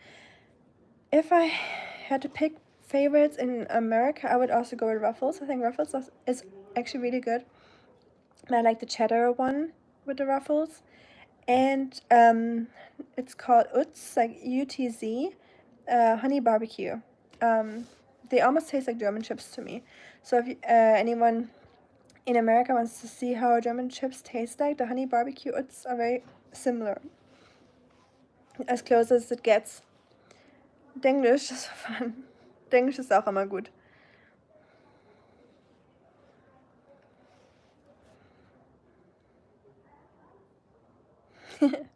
If I had to pick favorites in America, I would also go with Ruffles. I think Ruffles is actually really good. And I like the cheddar one with the Ruffles. And it's called Utz, like UTZ, honey barbecue. They almost taste like German chips to me. So if anyone in America wants to see how German chips taste like, the honey barbecue Utz are very similar. As close as it gets. Denglisch ist fun. Denglisch ist auch immer gut.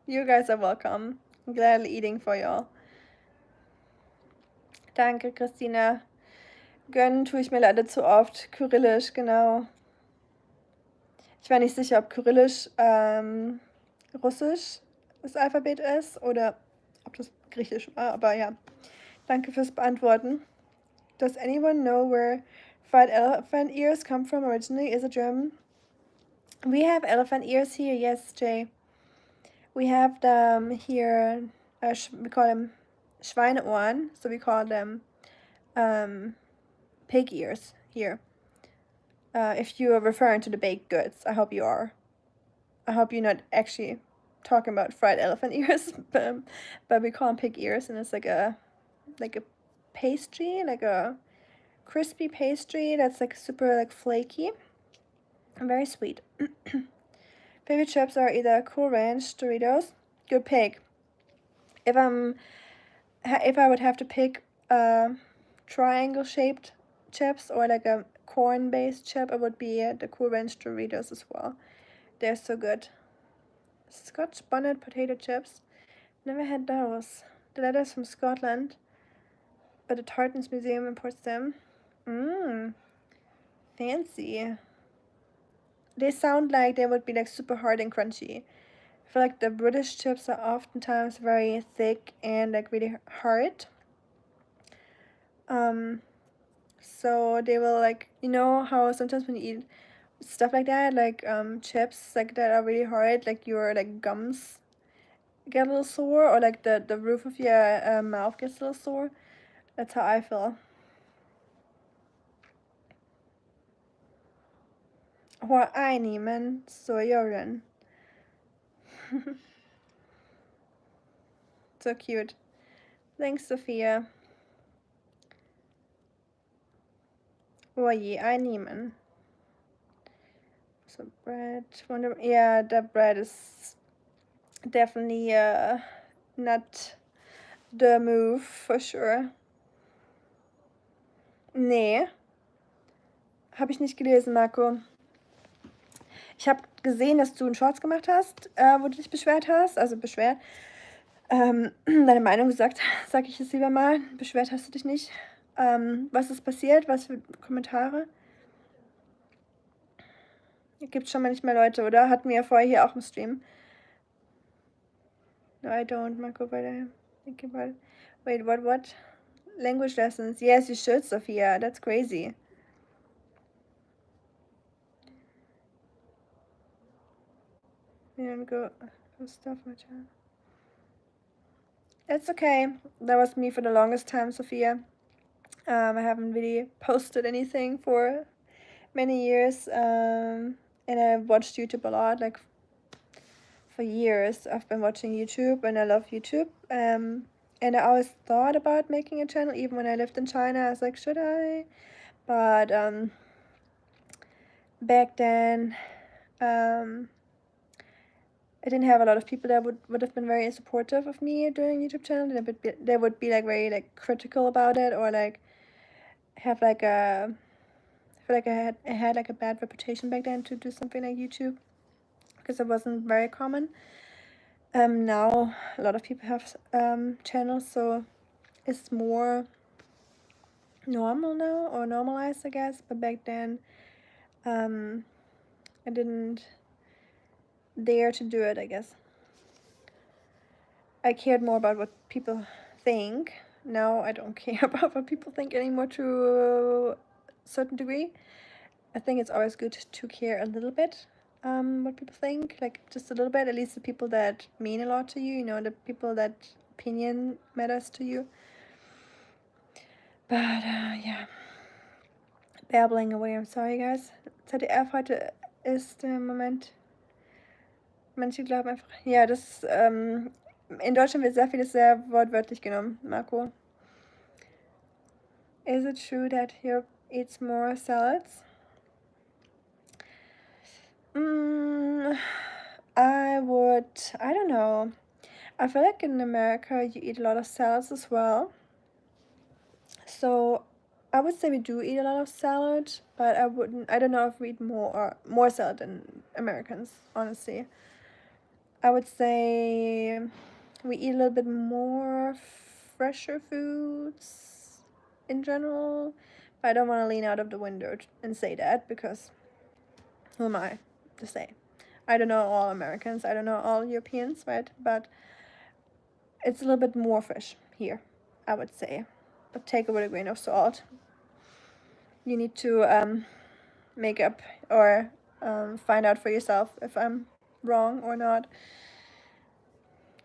You guys are welcome. I'm gladly eating for y'all. Danke, Christina. Gönnen tue ich mir leider zu oft. Kyrillisch, genau. Ich war nicht sicher, ob Kyrillisch Russisch das Alphabet ist oder ob das Griechisch war, aber ja. Danke fürs Beantworten. Does anyone know where fried elephant ears come from originally? Is it German? We have elephant ears here, yes, Jay. We have them here, we call them Schweineohren, so we call them pig ears here. If you are referring to the baked goods, I hope you are. I hope you're not actually talking about fried elephant ears, but we call them pig ears, and it's like a pastry, like a crispy pastry that's like super like flaky and very sweet. Favorite chips are either Cool Ranch, Doritos, Good Pig. If I would have to pick triangle shaped chips or like a corn based chip, it would be the Cool Ranch Doritos as well. They're so good. Scotch bonnet potato chips. Never had those. The lettuce from Scotland, but the Tartans Museum imports them. Fancy. They sound like they would be like super hard and crunchy. I feel like the British chips are oftentimes very thick and like really hard. So they will like, you know how sometimes when you eat stuff like that, like chips like that are really hard, like your like gums get a little sore, or like the roof of your mouth gets a little sore. That's how I feel. Or einnehmen, so gören. So cute. Thanks, Sophia. Oh je, einnehmen. So bread. Yeah, the bread is definitely not the move for sure. Nee. Habe ich nicht gelesen, Marco. Ich habe gesehen, dass du einen Shorts gemacht hast, wo du dich beschwert hast. Also beschwert. Deine Meinung gesagt, sag ich es lieber mal. Beschwert hast du dich nicht. Was ist passiert? Was für Kommentare? Gibt schon manchmal Leute, oder? Hatten wir ja vorher hier auch im Stream. No, I don't, Marco, but I think about it. Wait, what? Language lessons. Yes, you should, Sophia. That's crazy. You don't go stuff my channel. It's okay. That was me for the longest time, Sophia. I haven't really posted anything for many years, and I watched YouTube a lot, like for years. I've been watching YouTube, and I love YouTube. And I always thought about making a channel, even when I lived in China. I was like, should I? But back then, I didn't have a lot of people that would have been very supportive of me doing a YouTube channel. They would be like very like critical about it, or like have like a, I feel like I had like a bad reputation back then to do something like YouTube, because it wasn't very common. Now a lot of people have channels, so it's more normal now, or normalized, I guess. But back then, I didn't dare to do it, I guess. I cared more about what people think. Now I don't care about what people think anymore to a certain degree. I think it's always good to care a little bit what people think, like just a little bit, at least the people that mean a lot to you, you know, the people that opinion matters to you. But ja, babbling away, I'm sorry guys. ZDF heute ist im Moment, manche glauben einfach, ja, das, in Deutschland wird sehr vieles sehr wortwörtlich genommen, Marco. Is it true that Europe eats more salads? I don't know. I feel like in America you eat a lot of salads as well. So I would say we do eat a lot of salad, but I don't know if we eat more salad than Americans, honestly. I would say we eat a little bit more fresher foods in general, but I don't want to lean out of the window and say that, because who am I to say? I don't know all Americans, I don't know all Europeans, right? But it's a little bit more fresh here, I would say. But take it with a grain of salt. You need to make up or find out for yourself if I'm wrong or not.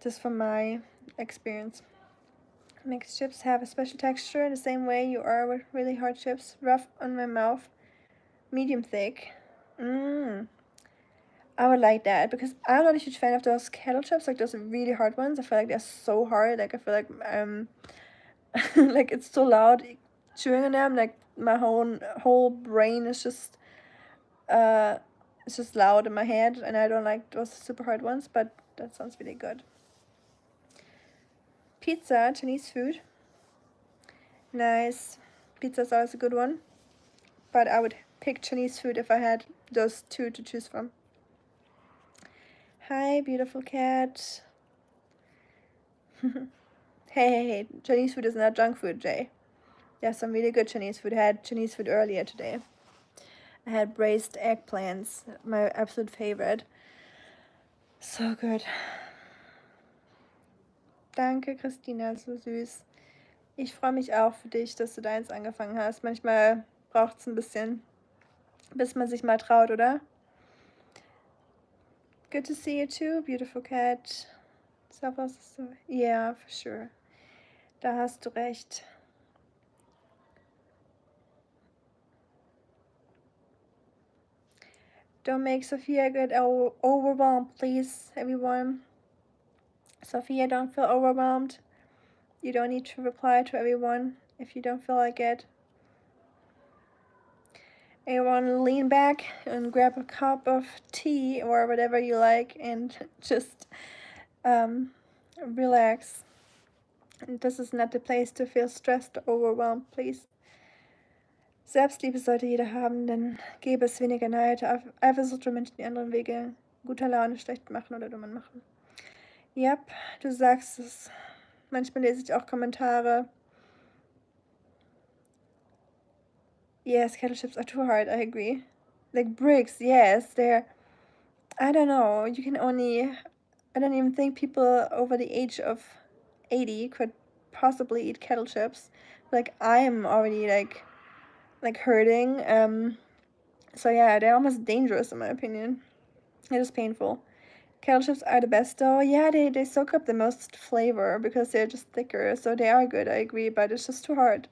Just from my experience. Mixed chips have a special texture in the same way you are with really hard chips. Rough on my mouth, medium thick. I would like that, because I'm not a huge fan of those kettle chips, like those really hard ones. I feel like they're so hard. Like I feel like like it's so loud chewing on them. Like my whole brain is just it's just loud in my head, and I don't like those super hard ones. But that sounds really good. Pizza, Chinese food. Nice. Pizza's always a good one. But I would pick Chinese food if I had those two to choose from. Hi, beautiful cat. Hey, Chinese food is not junk food, Jay. There's some really good Chinese food. I had Chinese food earlier today. I had braised eggplants, my absolute favorite. So good. Danke, Christina, so süß. Ich freue mich auch für dich, dass du deins angefangen hast. Manchmal braucht es ein bisschen, bis man sich mal traut, oder? Good to see you too, beautiful cat. Yeah, for sure. Da hast du recht. Don't make Sophia get overwhelmed, please, everyone. Sophia, don't feel overwhelmed. You don't need to reply to everyone if you don't feel like it. Everyone lean back and grab a cup of tea or whatever you like and just relax. And this is not the place to feel stressed or overwhelmed, please. Selbstliebe sollte jeder haben, denn gäbe es weniger Neid, Eifersucht und Menschen, die anderen Wege guter Laune schlecht machen oder dummen machen. Yep, du sagst es. Manchmal lese ich auch Kommentare. Yes, kettle chips are too hard, I agree. Like bricks, yes, they're... I don't know, I don't even think people over the age of 80 could possibly eat kettle chips. Like, I'm already, like hurting. So yeah, they're almost dangerous in my opinion. It is painful. Kettle chips are the best though. Yeah, they soak up the most flavor because they're just thicker, so they are good, I agree, but it's just too hard.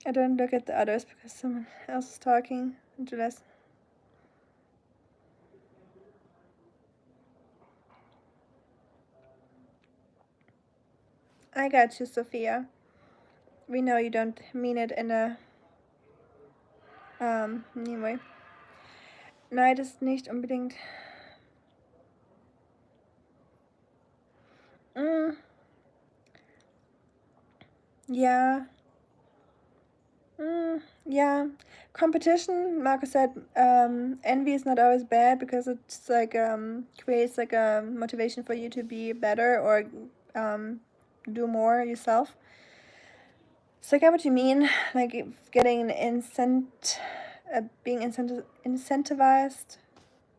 I don't look at the others because someone else is talking. Jules. I got you, Sophia. We know you don't mean it in a anyway. Neid ist nicht unbedingt. Yeah. Yeah. Competition, Marcus said, envy is not always bad because it's like creates like a motivation for you to be better or do more yourself. So I get what you mean, like getting an being incentivized.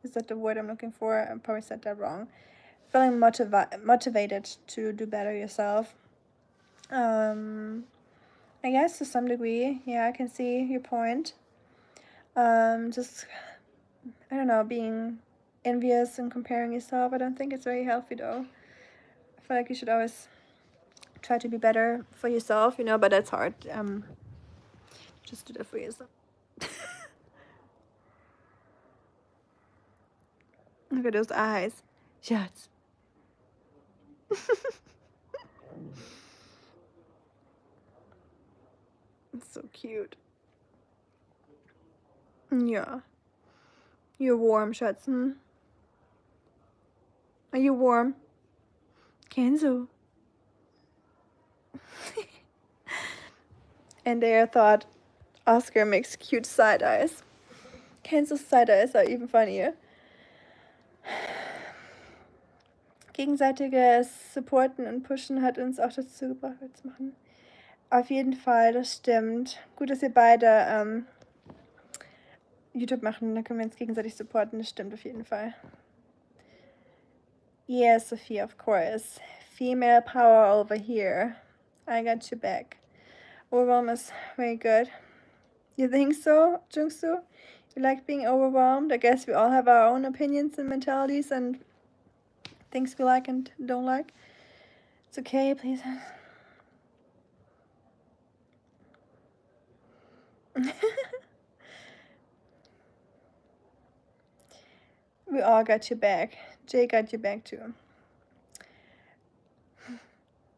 Is that the word I'm looking for? I probably said that wrong. Feeling motivated to do better yourself. I guess to some degree, yeah, I can see your point. Just, I don't know, being envious and comparing yourself. I don't think it's very healthy though. I feel like you should always try to be better for yourself, you know, but that's hard. Just do that for yourself. Look at those eyes. Schatz. It's so cute. Yeah. You're warm, Schatz. Are you warm? Kenzo. And they thought Oscar makes cute side eyes. Kenzo's side eyes are even funnier. Gegenseitiges Supporten und Pushen hat uns auch dazu gebracht, was zu machen. Auf jeden Fall, das stimmt. Gut, dass wir beide YouTube machen, da können wir uns gegenseitig supporten, das stimmt auf jeden Fall. Yes, Sophia, of course. Female power over here. I got you back. Overwhelm is very good. You think so, Jungsu? You like being overwhelmed? I guess we all have our own opinions and mentalities and things we like and don't like. It's okay, please. We all got your back. Jay got your back too.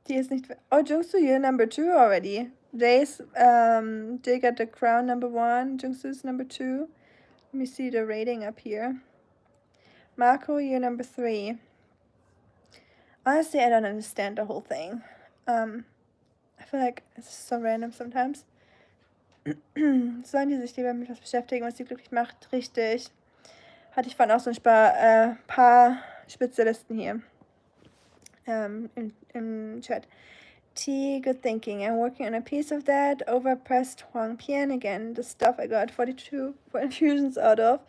Die ist nicht. Oh, Jungsu, you're number 2 already. Jay got the crown number 1. Jungsu's number 2. Let me see the rating up here. Marco, you're number 3. Honestly, I don't understand the whole thing. I feel like it's so random sometimes. Sollen die sich lieber mit was beschäftigen, was sie glücklich macht? Richtig. Hatte ich vorhin auch so ein paar Spezialisten hier im Chat. T, good thinking. I'm working on a piece of that. Overpressed Huang Pian again. The stuff I got 42 for infusions out of.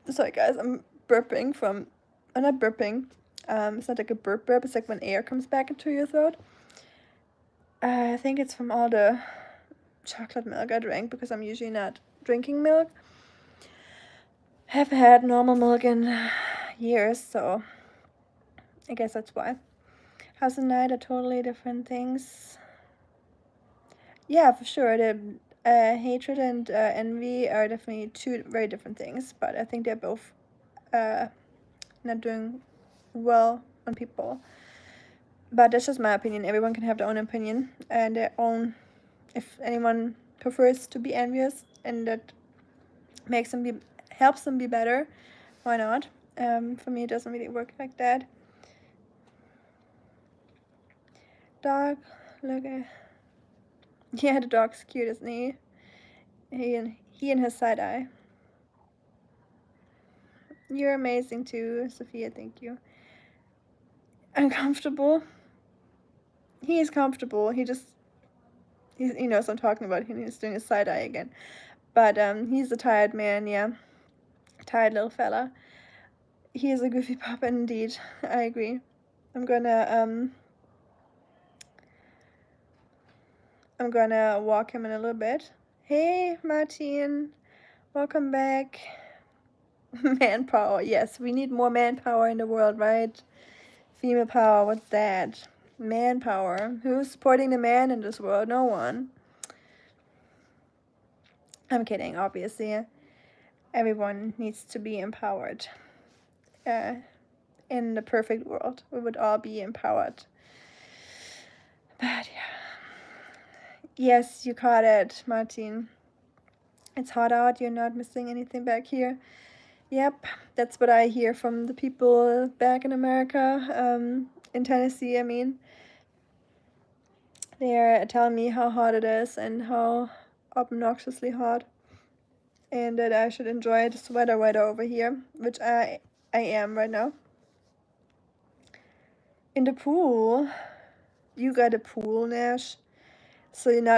Sorry guys, I'm burping from... I'm not burping. It's not like a burp. It's like when air comes back into your throat. I think it's from all the chocolate milk I drank because I'm usually not drinking milk. Have had normal milk in years, so I guess that's why. House and night are totally different things. Yeah, for sure. The hatred and envy are definitely 2 very different things, but I think they're both not doing well on people. But that's just my opinion. Everyone can have their own opinion and their own. If anyone prefers to be envious and that helps them be better, why not? For me, it doesn't really work like that. Dog, look at. Yeah, the dog's cute, isn't he? He and his side eye. You're amazing too, Sophia. Thank you. Uncomfortable. He is comfortable. He knows what I'm talking about. He's doing his side eye again. But he's a tired man. Yeah, tired little fella. He is a goofy papa indeed. I agree. I'm gonna walk him in a little bit. Hey, Martin. Welcome back. Manpower. Yes, we need more manpower in the world, right? Female power. What's that? Manpower. Who's supporting the man in this world? No one. I'm kidding, obviously. Everyone needs to be empowered. In the perfect world, we would all be empowered. But yeah. Yes, you caught it, Martin. It's hot out. You're not missing anything back here. Yep, that's what I hear from the people back in America, in Tennessee, I mean. They're telling me how hot it is and how obnoxiously hot. And that I should enjoy the sweater weather over here, which I am right now. In the pool. You got a pool, Nash. So you're not